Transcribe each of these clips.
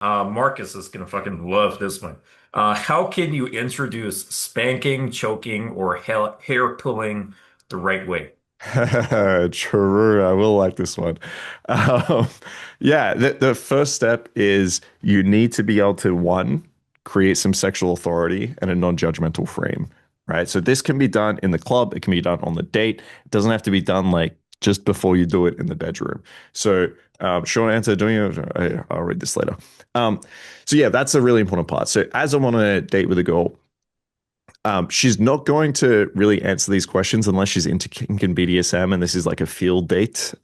Marcus is gonna fucking love this one. How can you introduce spanking, choking, or hair pulling the right way? True, I will like this one. Um, yeah, the first step is you need to be able to, one, create some sexual authority and a non-judgmental frame, right? So this can be done in the club, it can be done on the date. It doesn't have to be done like just before you do it in the bedroom. So, short answer, doing it, I'll read this later. Um, so yeah, that's a really important part. So as I'm on a date with a girl, she's not going to really answer these questions unless she's into kink and BDSM, and this is like a field date.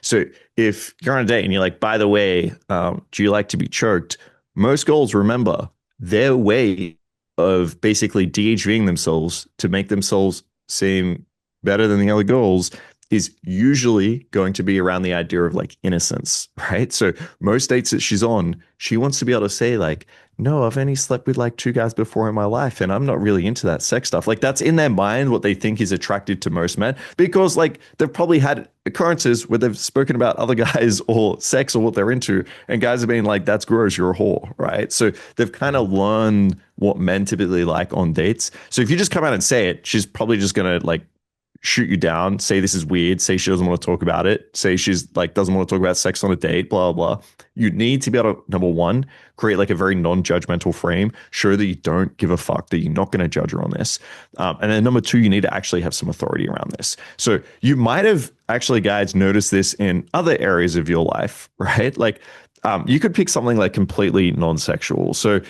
So if you're on a date and you're like, by the way, do you like to be choked? Most girls remember their way of basically DHVing themselves to make themselves seem better than the other girls is usually going to be around the idea of like innocence, right? So most dates that she's on, she wants to be able to say like, no, I've only slept with like two guys before in my life, and I'm not really into that sex stuff. Like that's in their mind what they think is attractive to most men, because like they've probably had occurrences where they've spoken about other guys or sex or what they're into, and guys have been like, "That's gross, you're a whore," right? So they've kind of learned what men typically like on dates. So if you just come out and say it, she's probably just gonna like shoot you down, say this is weird, say she doesn't want to talk about it, say she's like doesn't want to talk about sex on a date, blah, blah, blah. You need to be able to, number one, create like a very non-judgmental frame, show that you don't give a fuck, that you're not going to judge her on this. And then number two, you need to actually have some authority around this. So you might have actually, guys, noticed this in other areas of your life, right? Like you could pick something like completely non-sexual. So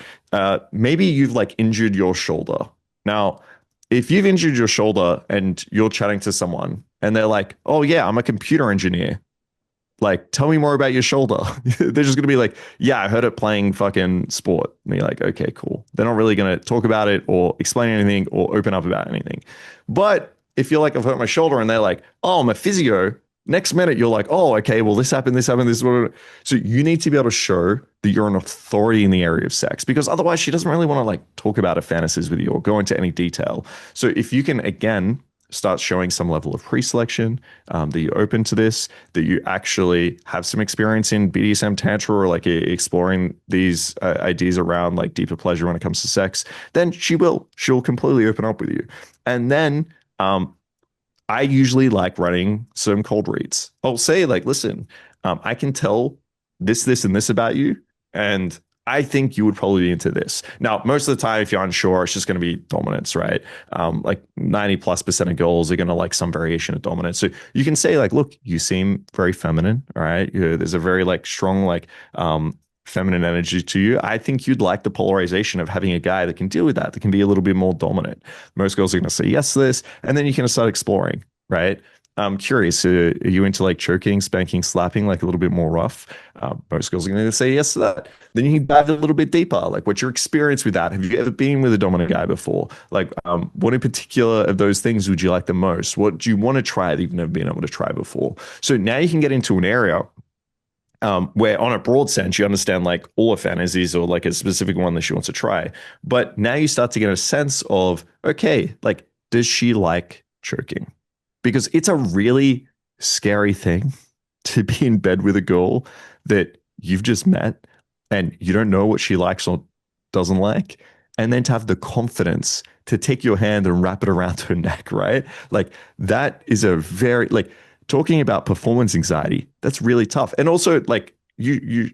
maybe you've like injured your shoulder. Now, if you've injured your shoulder and you're chatting to someone and they're like, "Oh yeah, I'm a computer engineer. Like, tell me more about your shoulder." They're just gonna be like, "Yeah, I heard it playing fucking sport." And you're like, "Okay, cool." They're not really gonna talk about it or explain anything or open up about anything. But if you're like, "I've hurt my shoulder," and they're like, "Oh, I'm a physio," next minute you're like, "Oh, okay, well this happened, this is what." So you need to be able to show that you're an authority in the area of sex, because otherwise she doesn't really want to like talk about her fantasies with you or go into any detail. So if you can again start showing some level of pre-selection, that you're open to this, that you actually have some experience in BDSM tantra or like exploring these ideas around like deeper pleasure when it comes to sex, then she'll completely open up with you. And then I usually like running some cold reads. I'll say like, listen, I can tell this, and this about you, and I think you would probably be into this. Now, most of the time, if you're unsure, it's just going to be dominance, right? Like 90+% of girls are going to like some variation of dominance. So you can say like, look, you seem very feminine, all right? There's a very like strong like feminine energy to you. I think you'd like the polarization of having a guy that can deal with that can be a little bit more dominant. Most girls are going to say yes to this, and then you can start exploring, right? I'm curious, are you into like choking, spanking, slapping, like a little bit more rough? Most girls are going to say yes to that. Then you can dive a little bit deeper. Like, what's your experience with that? Have you ever been with a dominant guy before? Like, what in particular of those things would you like the most? What do you want to try that you've never been able to try before? So now you can get into an area where on a broad sense you understand like all her fantasies or like a specific one that she wants to try, but now you start to get a sense of, okay, like does she like choking? Because it's a really scary thing to be in bed with a girl that you've just met and you don't know what she likes or doesn't like, and then to have the confidence to take your hand and wrap it around her neck, right? Like that is a very like talking about performance anxiety. That's really tough. And also like you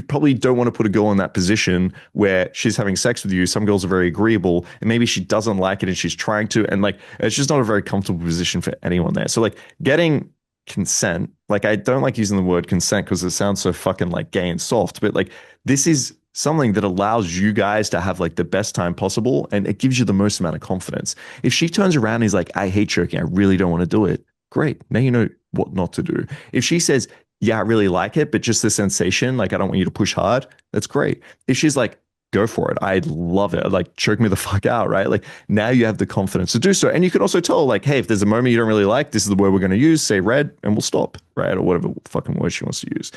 probably don't want to put a girl in that position where she's having sex with you. Some girls are very agreeable and maybe she doesn't like it and she's trying to, and like it's just not a very comfortable position for anyone there. So like getting consent, like I don't like using the word consent because it sounds so fucking like gay and soft, but like this is something that allows you guys to have like the best time possible and it gives you the most amount of confidence. If she turns around and is like, I hate choking, I really don't want to do it, great. Now you know what not to do. If she says, yeah, I really like it, but just the sensation, like I don't want you to push hard, that's great. If she's like, go for it, I love it, like choke me the fuck out, right? Like now you have the confidence to do so. And you can also tell, like, hey, if there's a moment you don't really like, this is the word we're going to use, say red, and we'll stop, right? Or whatever fucking word she wants to use.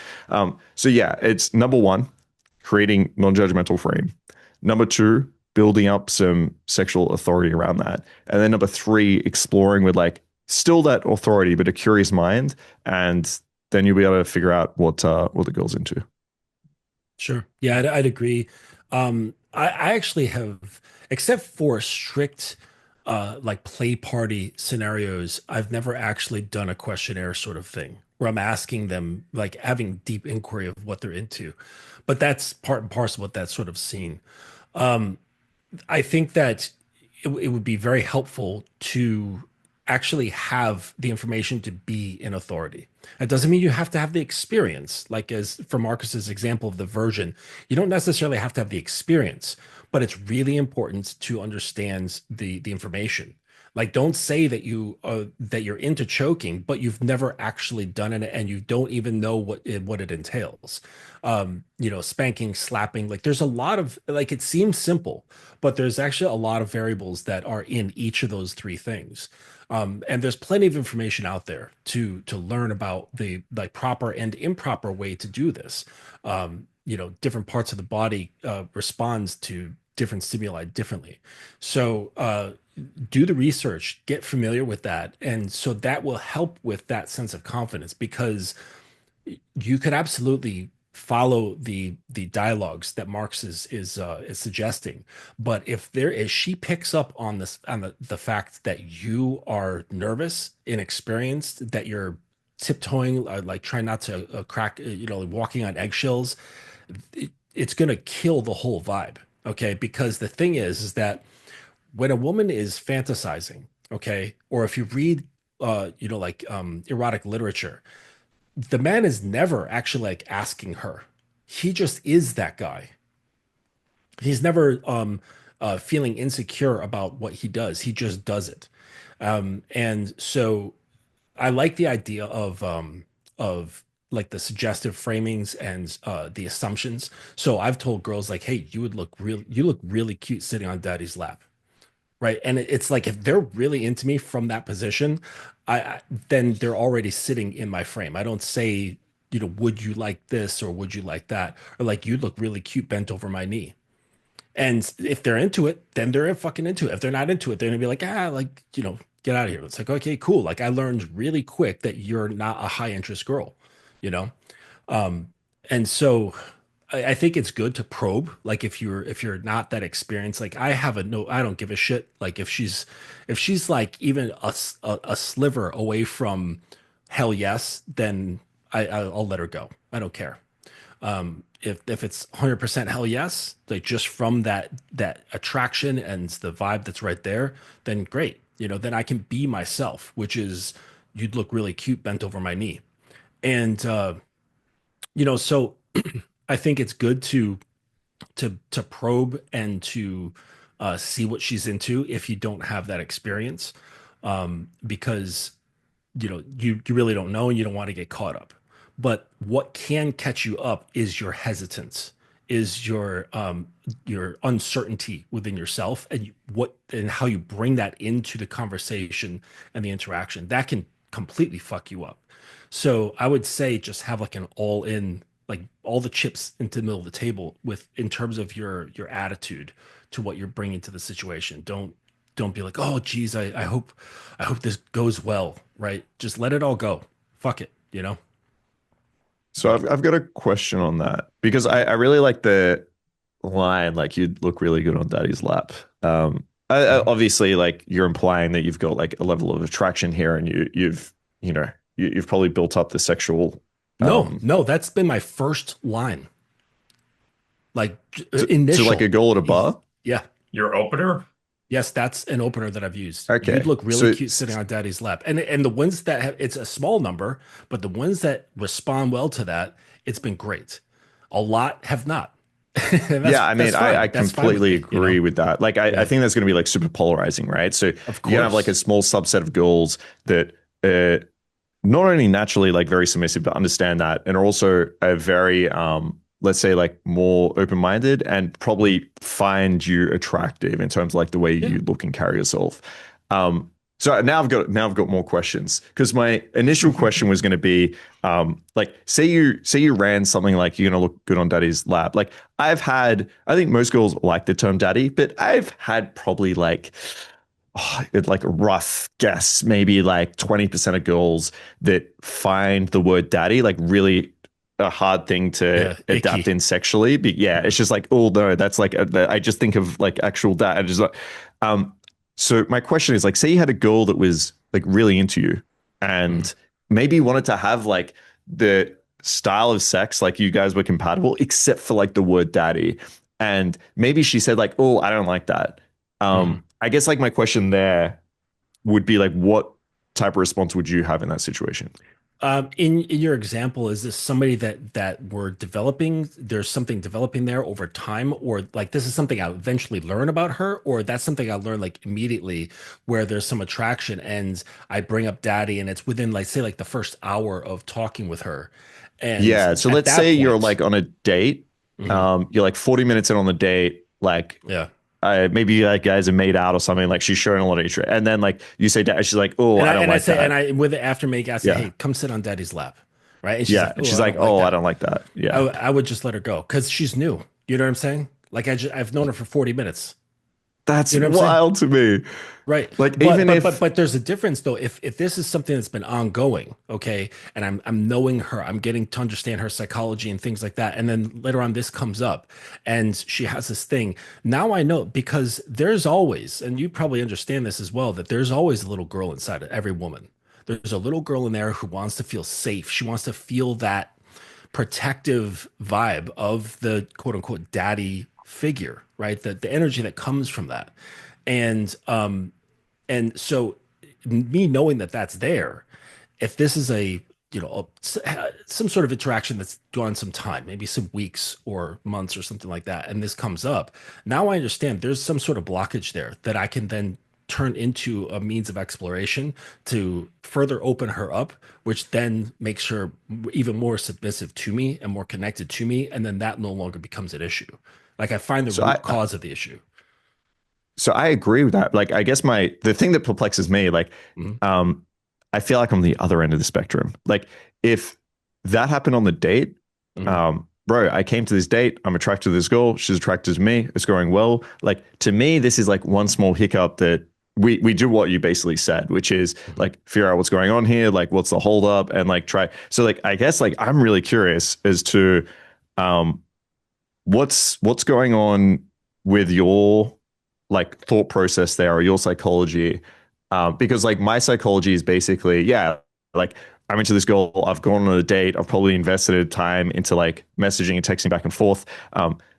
So yeah, it's number one, creating non-judgmental frame. Number two, building up some sexual authority around that. And then number three, exploring with like still that authority, but a curious mind. And then you'll be able to figure out what the girl's into. Sure. Yeah, I'd agree. I actually have, except for strict like play party scenarios, I've never actually done a questionnaire sort of thing where I'm asking them, like having deep inquiry of what they're into. But that's part and parcel with that sort of scene. Um, I think that it would be very helpful to actually have the information to be in authority. That doesn't mean you have to have the experience. Like as for Marcus's example of the version, you don't necessarily have to have the experience, but it's really important to understand the information. Like don't say that you're into choking, but you've never actually done it and you don't even know what it entails. Spanking, slapping, like there's a lot of like it seems simple, but there's actually a lot of variables that are in each of those three things. And there's plenty of information out there to learn about the like proper and improper way to do this. Different parts of the body responds to different stimuli differently. So do the research, get familiar with that, and so that will help with that sense of confidence because you could absolutely follow the dialogues that Marx is suggesting, but if she picks up on this on the fact that you are nervous, inexperienced, that you're tiptoeing, like trying not to crack, walking on eggshells, it's gonna kill the whole vibe. Okay, because the thing is that when a woman is fantasizing, okay, or if you read, erotic literature, the man is never actually like asking her. He just is that guy. He's never feeling insecure about what he does. He just does it. And so I like the idea of like the suggestive framings and the assumptions. So I've told girls like, "Hey, you look really cute sitting on daddy's lap." Right. And it's like if they're really into me from that position, then they're already sitting in my frame. I don't say, would you like this or would you like that? Or like you look really cute bent over my knee. And if they're into it, then they're fucking into it. If they're not into it, they're gonna be like, like, get out of here. It's like, okay, cool. Like I learned really quick that you're not a high interest girl, you know? Um, and so I think it's good to probe. Like if you're not that experienced, like I have a no, I don't give a shit. Like if she's like even a sliver away from hell yes, then I'll let her go. I don't care. If it's 100% hell yes, like just from that attraction and the vibe that's right there, then great. Then I can be myself, which is you'd look really cute bent over my knee. And so I think it's good to probe and to see what she's into if you don't have that experience, because you really don't know and you don't want to get caught up. But what can catch you up is your hesitance, is your uncertainty within yourself, and and how you bring that into the conversation and the interaction. That can completely fuck you up. So I would say just have like an all in, like all the chips into the middle of the table with in terms of your attitude to what you're bringing to the situation. Don't be like, oh geez, I hope this goes well, right? Just let it all go. Fuck it. So I've got a question on that because I really like the line, like you'd look really good on daddy's lap. Mhm. Obviously, like you're implying that you've got like a level of attraction here, and you've probably built up the sexual No, um no, that's been my first line. Like to like a initial. girl at a bar. Yeah. Your opener? Yes, that's an opener that I've used. You'd Okay, look really so cute sitting on daddy's lap. And the ones that have, it's a small number, but the ones that respond well to that, it's been great. A lot have not. And that's yeah, I mean, that's I fine. That's fine with completely me. agree with that. Like, I Yeah. think that's going to be like super polarizing, right? So Of you're gonna have like a course. small subset of girls that not only naturally like very submissive, but understand that, and are also a very let's say like more open-minded and probably find you attractive in terms of like the way Yeah. you look and carry yourself. So now I've got more questions because my initial question was going to be like say you ran something like you're gonna look good on daddy's lap. Like I think most girls like the term daddy, but I've had probably like like a rough guess, maybe like 20% of girls that find the word daddy like really a hard thing to Yeah, adapt icky. in sexually. But yeah, Yeah. it's just like, oh no, that's like I just think of like actual that. I just like, um. So my question is like, say you had a girl that was like really into you, Mhm. and maybe wanted to have like the style of sex like you guys were compatible, except for like the word daddy, and maybe she said like, oh, I don't like that. Mhm. I guess like my question there would be like, what type of response would you have in that situation? In your example, is this somebody that we're developing? There's something developing there over time, or like this is something I eventually learn about her, or that's something I learn like immediately where there's some attraction and I bring up daddy and it's within like say like the first hour of talking with her. And Yeah. So at let's that say you're point, like on a date. mhm, You're like 40 minutes in on the date. Like yeah. maybe like guys are made out or something. Like she's showing a lot of interest, and then like you say that she's like, oh, I don't And I like say and that. I with it after make I say, Yeah. hey, come sit on daddy's lap. Right. And she's Yeah. like, And oh, she's I like, don't like oh, I that. don't like that. Yeah. I would just let her go because she's new. You know what I'm saying? Like I've known her for 40 minutes. That's You know what I'm saying? wild to me. Right. Like even if But there's a difference though. If this is something that's been ongoing, okay, and I'm knowing her, I'm getting to understand her psychology and things like that. And then later on this comes up and she has this thing. Now I know because there's always, and you probably understand this as well, that there's always a little girl inside of every woman. There's a little girl in there who wants to feel safe. She wants to feel that protective vibe of the quote unquote daddy figure, right? The energy that comes from that. And so me knowing that that's there, if this is a some sort of interaction that's gone some time, maybe some weeks or months or something like that, and this comes up, now I understand there's some sort of blockage there that I can then turn into a means of exploration to further open her up, which then makes her even more submissive to me and more connected to me, and then that no longer becomes an issue. Like I find the so root cause of the issue. so I agree with that. Like I guess the thing that perplexes me, like Mhm. um I feel like I'm the other end of the spectrum. Like if that happened on the date, Mhm. bro, I came to this date, I'm attracted to this girl, she's attracted to me, it's going well. Like to me, this is like one small hiccup that we do what you basically said, which is Mhm. like figure out what's going on here, like what's the hold up, and like try. So like I guess like I'm really curious as to um what's going on with your like thought process there or your psychology, because like my psychology is basically, yeah, like I'm into this girl, I've gone on a date, I've probably invested time into like messaging and texting back and forth.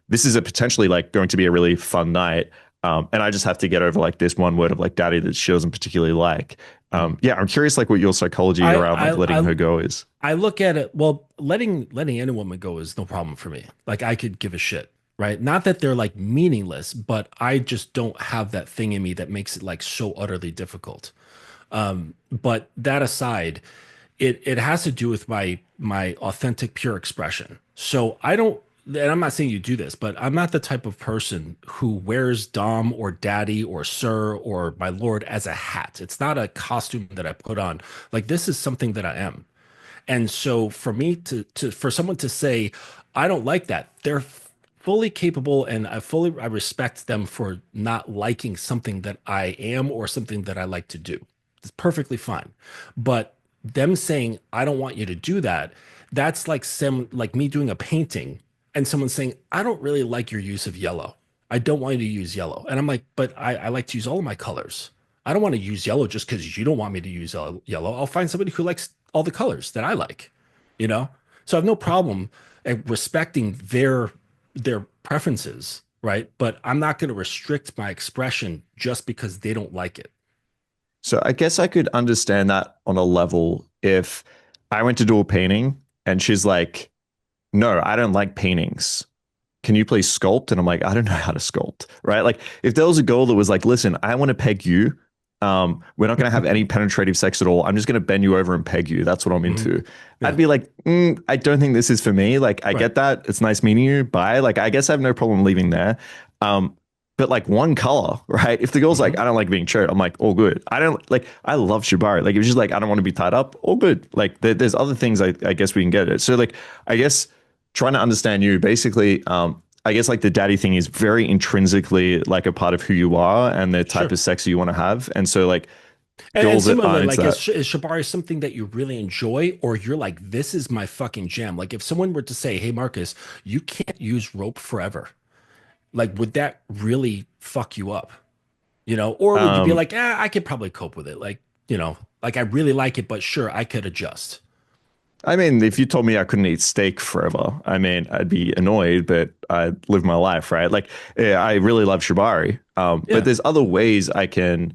This is a potentially like going to be a really fun night, and I just have to get over like this one word of like daddy that she doesn't particularly like. Mhm. Yeah, I'm curious like what your psychology I around like letting I I her go is. I look at it, well, letting any woman go is no problem for me. Like I could give a shit, right? Not that they're like meaningless, but I just don't have that thing in me that makes it like so utterly difficult. But that aside, it has to do with my authentic pure expression. So I don't, and I'm not saying you do this, but I'm not the type of person who wears dom or daddy or sir or my lord as a hat. It's not a costume that I put on. Like this is something that I am. And so for me to for someone to say, I don't like that, they're fully capable and I respect them for not liking something that I am or something that I like to do. It's perfectly fine. But them saying, I don't want you to do that, that's like some like me doing a painting and someone saying, I don't really like your use of yellow. I don't want you to use yellow. And I'm like, but I like to use all of my colors. I don't want to use yellow just because you don't want me to use yellow. I'll find somebody who likes all the colors that I like, you know? So I have no problem respecting their preferences, right? But I'm not going to restrict my expression just because they don't like it. So I guess I could understand that on a level if I went to do a painting and she's like, no, I don't like paintings. Can you please sculpt? And I'm like, I don't know how to sculpt, right? Like if there was a girl that was like, listen, I want to peg you. We're not going to have any penetrative sex at all. I'm just going to bend you over and peg you. That's what I'm Mhm. into. I'd Yeah, be like, I don't think this is for me. Like, I right. get that. It's nice meeting you. Bye. Like, I guess I have no problem leaving there. Um, but like one color, right? If the girl's Hmm. like, I don't like being choked, I'm like, all good. I don't like, I love Shibari. Like, if she's like, I don't want to be tied up, all good. Like, there's other things I guess we can get it. So, like, I guess trying to understand you basically, I guess like the daddy thing is very intrinsically like a part of who you are and the type Sure. of sex you want to have. And so, like, And girls that similarly, aren't into like that. is Shibari something that you really enjoy, or you're like, this is my fucking jam? Like if someone were to say, hey Marcus, you can't use rope forever, like would that really fuck you up? Or would you be Um, like, I could probably cope with it. Like I really like it, but sure, I could adjust. I mean, if you told me I couldn't eat steak forever, I mean, I'd be annoyed, but I'd live my life, right? Like, yeah, I really love shibari, but Yeah. there's other ways I can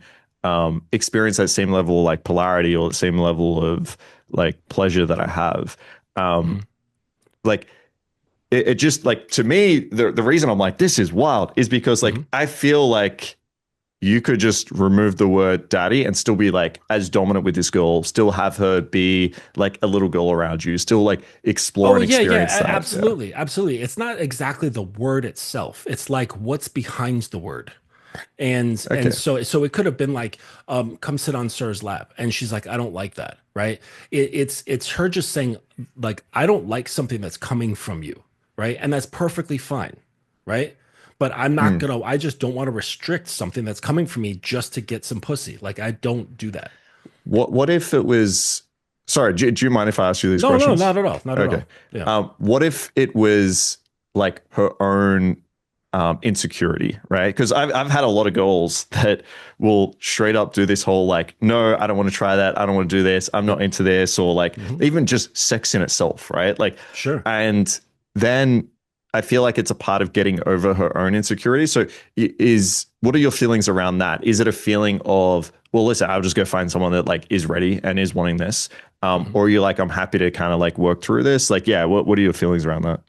experience that same level of like polarity or the same level of like pleasure that I have. Um, Mhm. like, it just like to me, the reason I'm like this is wild is because like Mhm. I feel like you could just remove the word daddy and still be like as dominant with this girl, still have her be like a little girl around you, still like explore Oh and yeah, yeah, experience that. Yeah. absolutely, absolutely. It's not exactly the word itself. It's like what's behind the word. And Okay. so it could have been like, come sit on Sir's lap. And she's like, I don't like that, right? It's her just saying, like, I don't like something that's coming from you, right? And that's perfectly fine, right? But Hmm. I just don't want to restrict something that's coming from me just to get some pussy. Like I don't do that. What if it was sorry, do you mind if I ask you these No, no, questions? not at all. Not at Okay. all. Yeah. What if it was like her own insecurity, right? Because I've had a lot of girls that will straight up do this whole like, no, I don't want to try that. I don't want to do this. I'm not Yep. into this, or like Hmm. even just sex in itself, right? Like, Sure. and then I feel like it's a part of getting over her own insecurity. So is what are your feelings around that? Is it a feeling of, well, listen, I'll just go find someone that like is ready and is wanting this? Mhm. Or are you like, I'm happy to kind of like work through this? Like, yeah, what are your feelings around that?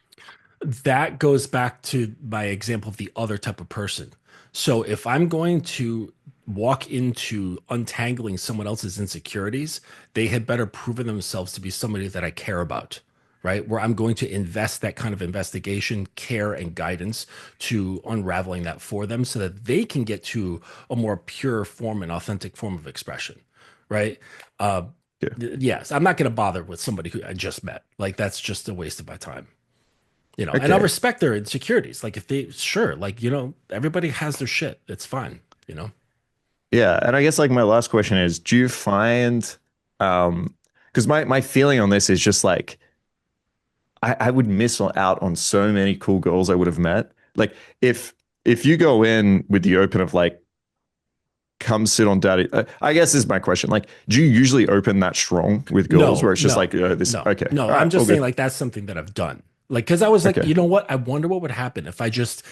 That goes back to my example of the other type of person. So if I'm going to walk into untangling someone else's insecurities, they had better proven themselves to be somebody that I care about, right? Where I'm going to invest that kind of investigation, care, and guidance to unraveling that for them so that they can get to a more pure form and authentic form of expression, right? Uh, Yeah. yes, I'm not going to bother with somebody who I just met. Like that's just a waste of my time. And I'll Okay. respect their insecurities. Like if they, sure, like, everybody has their shit. It's fine. Yeah, and I guess like my last question is, do you find because my feeling on this is just like I would miss out on so many cool girls I would have met. Like if if you go in with the open of like come sit on daddy, I guess this is my question. Like, do you usually open that strong with girls where No, it's just like no, this? no, Okay, no. all I'm right, all just saying good. like that's something that I've done. Like, cause I was like, Okay, you know what? I wonder what would happen if I just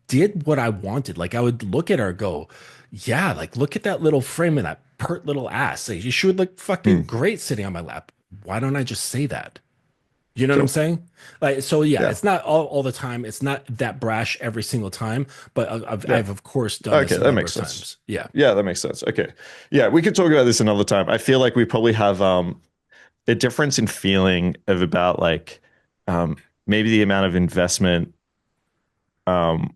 did what I wanted. Like I would look at her, and go, yeah, like look at that little frame and that pert little ass. Like, she would look fucking hmm, great sitting on my lap. Why don't I just say that? You know what I'm sure, saying? Like, so yeah, yeah, it's not all the time. It's not that brash every single time, but yeah. I've of course done Okay, this a that number makes of sense. times. Yeah. Yeah, that makes sense. Okay, yeah, we could talk about this another time. I feel like we probably have a difference in feeling of about like um, maybe the amount of investment um,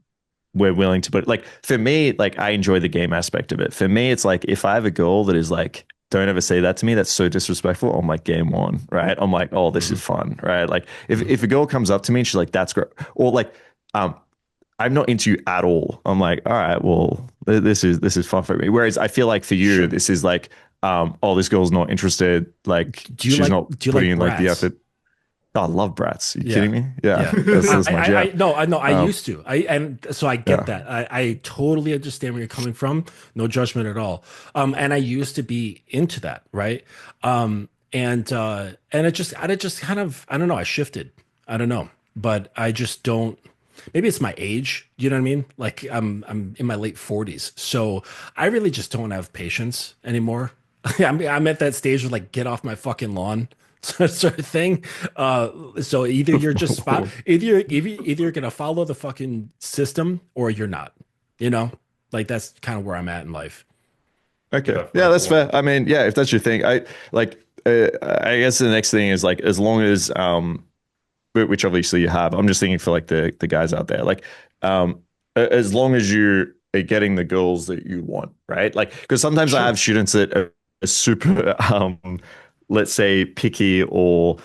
we're willing to put. Like for me, like I enjoy the game aspect of it. For me, it's like if I have a goal that is like, don't ever say that to me. That's so disrespectful. I'm like game on, right? I'm like, oh, this is Hmm. fun, right? Like Hmm. if a girl comes up to me and she's like, that's great, or like um, I'm not into you at all. I'm like, all right, well, this is fun for me. Whereas I feel like for you, Sure. this is like, oh, this girl's not interested. Like Do you she's like not do you putting like in like the brats? effort. Oh, I love brats. Are you Yeah. kidding me? Yeah, Yeah. that's my jam. I no, I know I Um, used to. And so I get yeah, that. I totally understand where you're coming from. No judgment at all. And I used to be into that, right? And it just kind of, I don't know, I shifted. I don't know. But I just don't, maybe it's my age, you know what I mean? Like I'm in my late 40s. So I really just don't have patience anymore. I'm at that stage of like get off my fucking lawn sort of thing. So either you're just either you're gonna follow the fucking system or you're not. You know, like that's kind of where I'm at in life. Get okay. off my Yeah, that's lawn. fair. I mean, yeah, if that's your thing, I like. I guess the next thing is like as long as which obviously you have. I'm just thinking for like the guys out there, like as long as you are getting the girls that you want, right? Like because sometimes I Sure. have students that are super, let's say, picky or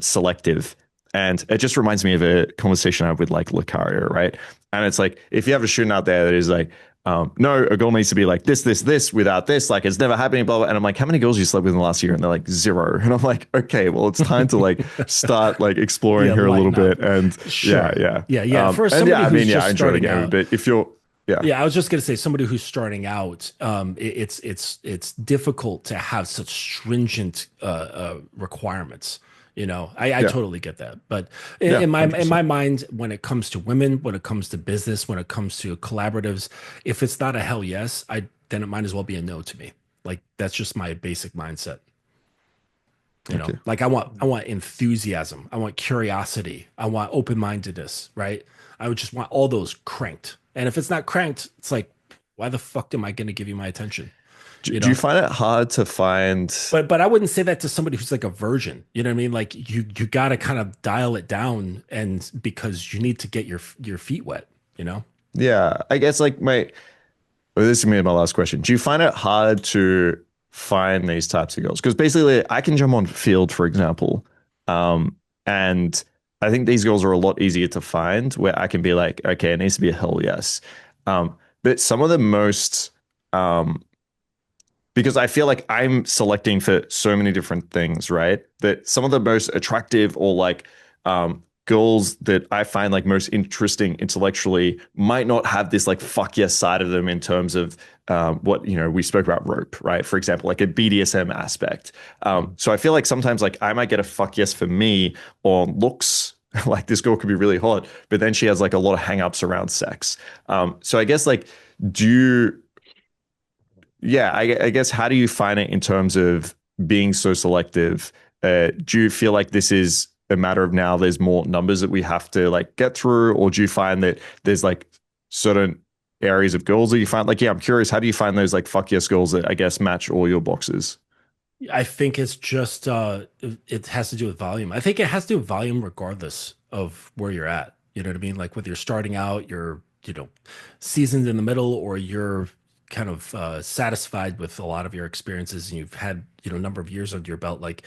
selective. And it just reminds me of a conversation I had with like Lucario, right? And it's like if you have a student out there that is like, no, a girl needs to be like this without this, like it's never happening, blah blah. And I'm like, how many girls you slept with in the last year? And they're like zero. And I'm like, okay, well, it's time to like start like exploring Yeah, her a little lighten up. bit. And yeah, Sure. yeah, Yeah. For and yeah, somebody I who's mean, yeah, I just enjoy the starting game, out, but if you're, yeah, yeah, I was just gonna say somebody who's starting out, it's difficult to have such stringent requirements. I yeah, totally get that. But in, yeah, in my in 100%. my mind, when it comes to women, when it comes to business, when it comes to collaboratives, if it's not a hell yes, I then it might as well be a no to me. Like that's just my basic mindset. Okay. Like I want enthusiasm, I want curiosity, I want open-mindedness, right? I would just want all those cranked. And if it's not cranked, it's like, why the fuck am I going to give you my attention? Do, You do you know? find it hard to find? But I wouldn't say that to somebody who's like a virgin. You know what I mean? Like you got to kind of dial it down, and because you need to get your feet wet, you know? Yeah, I guess like my well, this is gonna be my last question. Do you find it hard to find these types of girls? Because basically, I can jump on Field, for example, and I think these girls are a lot easier to find. Where I can be like, okay, it needs to be a hell yes. But some of the most, because I feel like I'm selecting for so many different things, right? That some of the most attractive or like girls that I find like most interesting intellectually might not have this like fuck yes side of them in terms of what we spoke about rope, right? For example, like a BDSM aspect. So I feel like sometimes like I might get a fuck yes for me on looks. Like this girl could be really hot, but then she has like a lot of hangups around sex. So I guess like do you yeah, I guess how do you find it in terms of being so selective? Do you feel like this is a matter of now there's more numbers that we have to like get through, or do you find that there's like certain areas of girls that you find like, yeah, I'm curious, how do you find those like fuck yes girls that I guess match all your boxes? I think it's just it has to do with volume. I think it has to do with volume regardless of where you're at. You know what I mean? Like whether you're starting out, you're, seasoned in the middle, or you're kind of satisfied with a lot of your experiences and you've had, a number of years under your belt. Like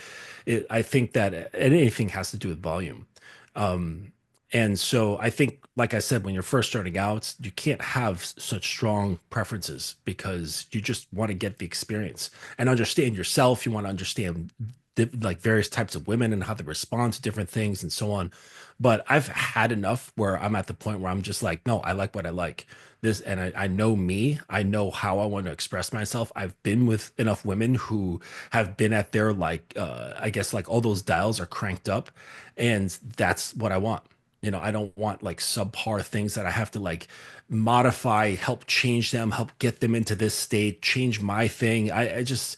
I think that anything has to do with volume. Um, and so I think, like I said, when you're first starting out, you can't have such strong preferences because you just want to get the experience and understand yourself. You want to understand like various types of women and how they respond to different things and so on. But I've had enough where I'm at the point where I'm just like, no, I like what I like. This, and I know me. I know how I want to express myself. I've been with enough women who have been at their like, I guess like all those dials are cranked up, and that's what I want. I don't want like subpar things that I have to like modify, help change them, help get them into this state, change my thing. I just,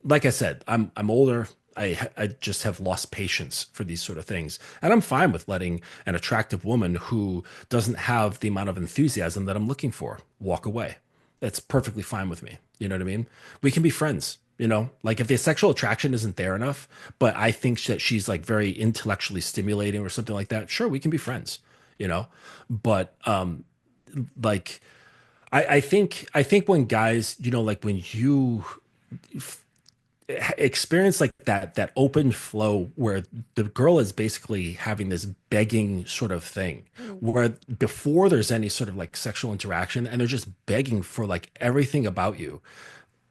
like I said, I'm older. I just have lost patience for these sort of things. And I'm fine with letting an attractive woman who doesn't have the amount of enthusiasm that I'm looking for walk away. That's perfectly fine with me. You know what I mean? We can be friends, like if the sexual attraction isn't there enough, but I think that she's like very intellectually stimulating or something like that. Sure, we can be friends, you know, but like I think when guys, like when you experience like that open flow where the girl is basically having this begging sort of thing where before there's any sort of like sexual interaction and they're just begging for like everything about you,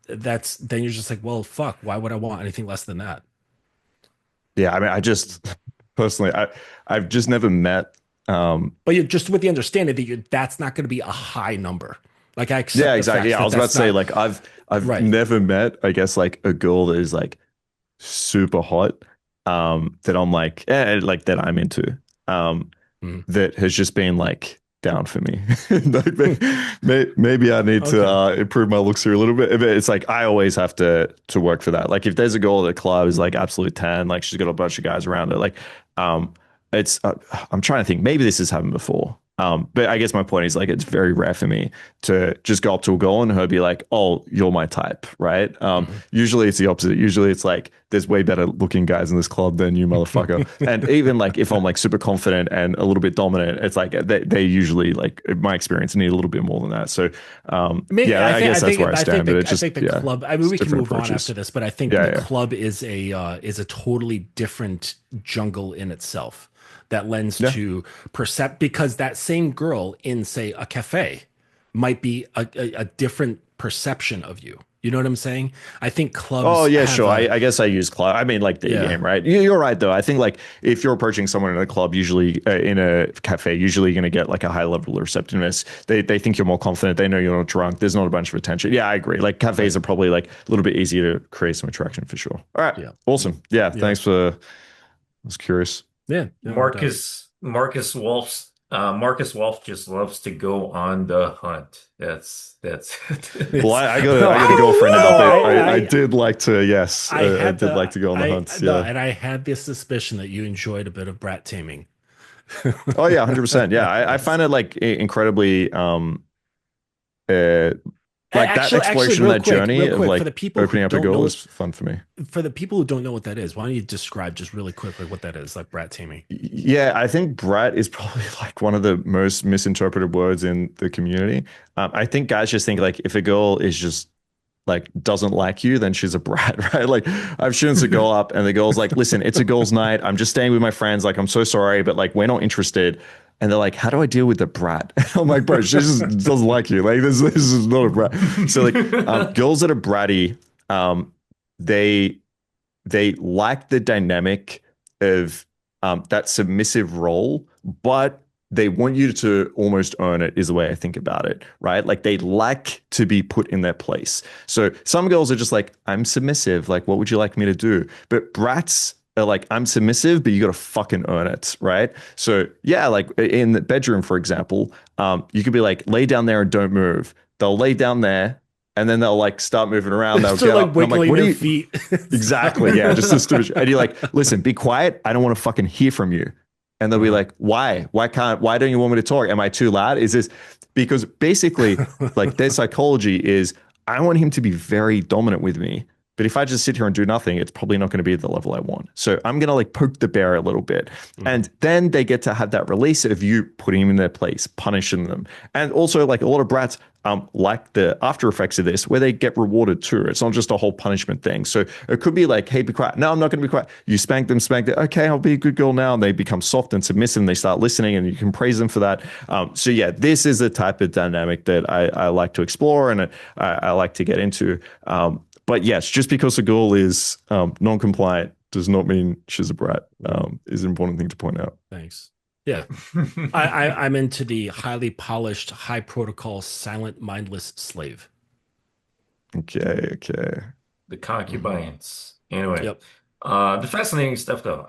that's then you're just like, well, fuck, why would I want anything less than that? Yeah, I mean, I just personally, I've just never met. But you're just with the understanding that that's not going to be a high number. Like I Yeah, accept the exactly. fact Yeah, I that was about that's to say not like I've right. never met, I guess, like a girl that is like super hot, that I'm like, like that I'm into, Mhm. that has just been like down for me. Like, maybe I need to Okay. improve my looks here a little bit. But it's like I always have to work for that. Like if there's a girl at the club is like absolute 10, like she's got a bunch of guys around her, like um, it's I'm trying to think. Maybe this has happened before. But I guess my point is like it's very rare for me to just go up to a girl and her be like, "Oh, you're my type," right? Usually it's the opposite. Usually it's like there's way better looking guys in this club than you, motherfucker. And even like if I'm like super confident and a little bit dominant, it's like they usually like in my experience need a little bit more than that. So Maybe yeah, I I think I guess that's where think I I think stand. But the it's I just think the yeah, club. I mean, it's we can different move on approaches. after this, but I think Yeah, the yeah, club is a totally different jungle in itself that lends yeah, to percept because that same girl in say a cafe might be a different perception of you. You know what I'm saying? I think Oh clubs yeah, have sure. a I guess I use club. I mean, like day yeah. game, right? You're right though. I think like if you're approaching someone in a club, usually in a cafe, usually you're gonna get like a high level of receptiveness. They think you're more confident. They know you're not drunk. There's not a bunch of attention. Yeah, I agree. Like cafes Right. are probably like a little bit easier to create some attraction for sure. All right, Yeah. awesome. Yeah, Yeah. thanks for. I was curious. Yeah. Yeah. No doubt. Marcus Wolf just loves to go on the hunt. That's Well, It's I no, got a girlfriend now, no, but I did like to. Yes, I I had did like the to go on the I hunts. no, Yeah. and I had this suspicion that you enjoyed a bit of brat taming. Oh yeah, 100%. Yeah, I Yes. find it like incredibly uh like that Actually, exploration, that real journey of quick, like opening up a goal is fun for me. for the people who don't know what that is, why don't you describe just really quickly what that is, like brat taming? Yeah, I think brat is probably like one of the most misinterpreted words in the community. I think guys just think like if a girl is just like doesn't like you, then she's a brat, right? Like I've shooten a girl up and the girl's like, listen, it's a girl's night. I'm just staying with my friends. Like, I'm so sorry, but like we're not interested. And they're like, how do I deal with the brat? And I'm like, bro, she just doesn't like you. Like this is not a brat. So like girls that are bratty, um, they they like the dynamic of that submissive role, but they want you to almost earn it, is the way I think about it, right? Like they like to be put in their place. So some girls are just like, I'm submissive. Like, what would you like me to do? But brats are like, I'm submissive, but you got to fucking earn it, right? So yeah, like in the bedroom, for example, you could be like, lay down there and don't move. They'll lay down there and then they'll like start moving around. They'll They're get like up, and I'm like, wiggling "What are their you?" feet. Exactly. Yeah. Just this stupid. And you're like, listen, be quiet. I don't want to fucking hear from you. And they'll be Uh-huh. like, why? Why don't you want me to talk? Am I too loud? Is this because basically like their psychology is I want him to be very dominant with me. But if I just sit here and do nothing, it's probably not going to be at the level I want. So I'm going to like poke the bear a little bit. Mhm. And then they get to have that release of you putting them in their place, punishing them. And also like a lot of brats like the after effects of this where they get rewarded too. It's not just a whole punishment thing. So it could be like, hey, be quiet. No, I'm not going to be quiet. You spank them. Okay, I'll be a good girl now. And they become soft and submissive and they start listening and you can praise them for that. So yeah, this is the type of dynamic that I like to explore and I like to get into. But yes, just because a girl is non-compliant does not mean she's a brat, is an important thing to point out. Thanks. Yeah. I'm into the highly polished, high protocol, silent, mindless slave. Okay, okay. The Mhm. concubines. Anyway, Yep. the fascinating stuff though.